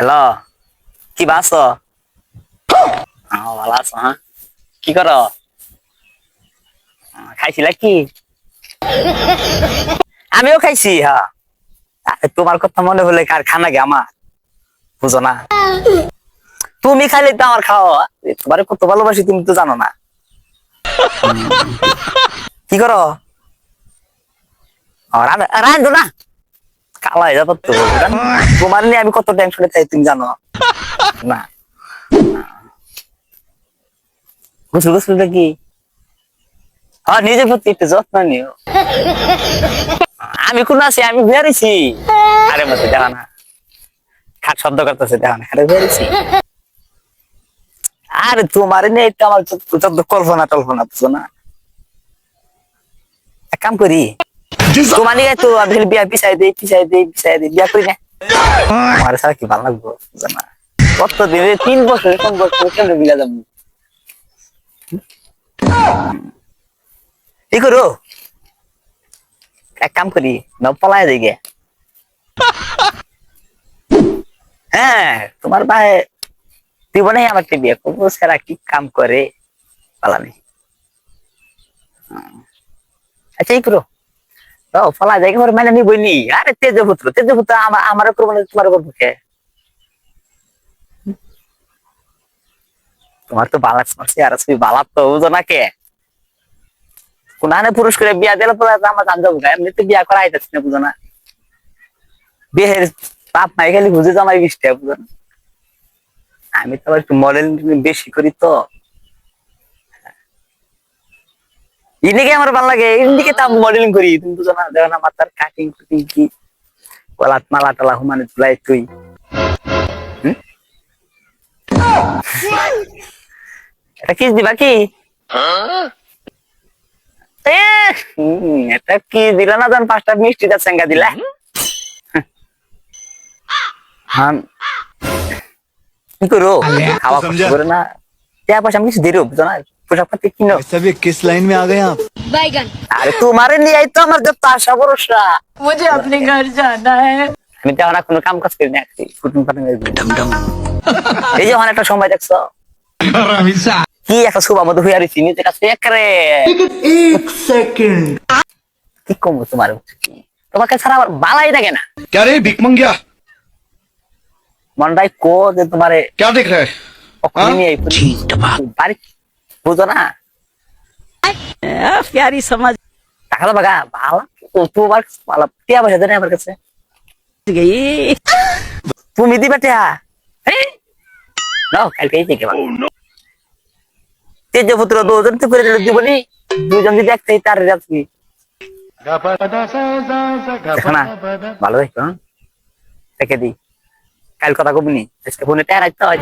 Hello, কি বাস? ভালো আছো? হ্যাঁ, কি করো? খাইছিলা কি? আমিও খাইছি। হ্যাঁ, তোমার কথা মনে হলে কার খানা গে আমার বুঝো না। তুমি খাইলে তো আমার খাও। তোমার কত ভালোবাসি তুমি তো জানো না। কি করো? রান্ধো না, কালাই যাবো তো। তোমার নিয়ে আমি কত টেনশনে চাই তুমি জানো না। গোসল গোসলটা কি? হ্যাঁ, নিজের প্রতি একটু যত্ন নিও। আমি কোন আছি? আমি বেরিয়েছি। আরে মতো দেখা না, খাট শব্দ করতেছে দেখা না, খাটে বেরিয়েছি। আরে তোমার নিয়ে একটু আমার যত কল্পনা টল্পনা বুঝো না। এক কাম করি, তোমার নিয়ে তো আমি বিয়া পিছাই দিই বিয়া করি না। আমার সারা কি ভালো লাগবো বুঝো না। কত দিনে 3 বছর কম বছর কেমনে মিলা যাবো। কি করো? এক কাম করি, পলায় যাই গে। হ্যাঁ, তোমার ভাই জীবনে আমার বিয়ে করবো, সারা কি কাম করে পালানি। আচ্ছা এই করো, ফলা যায় মানে নিবই নি। আরে তেজপুত্র আমার করবো না, তোমার করবো কে? তোমার তো বালা আর তুমি বালা তো বুঝো না কে। কোনখানে পুরুষ করে বিয়া দিলে পরে আমার জান যাবো, এমনিতে বিয়া করা আইতেছি না বুঝো না। বিয়ের পাপ নাই খালি বুঝে জামাই বৃষ্টি বুঝো না। আমি তো আবার একটু মডেল বেশি করি তো, এদিকে আমার ভালো লাগে, এদিকে তো আমি মডেলিং করি তুমি বুঝো না। দেখো না মাথার কাটিং কুটিং কি, গলাত মালা টালা হুমানে তুলাই তুই। এটা কিস দিবা কি? এটা কি দিলা না জান? 5টা মিষ্টিটা চেঙ্গা দিলা। হ্যাঁ, কি করো? খাওয়া কষ্ট করে না, টাকা পয়সা আমি কিছু দিরো বুঝো না। পোশাক পাতি কিনো। सभी किस लाइन में आ गए आप? बैगन। আরে তোমারে নিয়ে তো আমার যত আশা ভরসা। मुझे अपने घर जाना है। আমি তো এখন আর কোনো কাম কাজ করি না, ফুটুন ফাটুন এই যে অনেকটা সময় দেখছো কি একটা শুভ মতো হয়ে রয়েছি নিজের কাছে একরে। एक सेकंड কি কমবো তোমার, তোমাকে ছাড়া আমার ভালাই লাগে না। क्या रे भिक मंगिया? মনটাই কো যে তোমারে क्या देख रहा है? কখনই নিয়ে বাড়ি বুঝো না। प्यारी समझ টাকা তো বাগা ভালো, তোমার ভালো টিয়া পয়সা দেয় আমার কাছে। गई। তুমি দিবা টিয়া? নাও কালকে থেকে তেজপুত্র 2 জন তো করে দিবনি, 2 জন যদি একটাই তার যাচ্ছি দেখো না। ভালো দেখো, রেখে দিই, কাল কথা কবনি, আজকে ফোনে টের রাখতে হয়।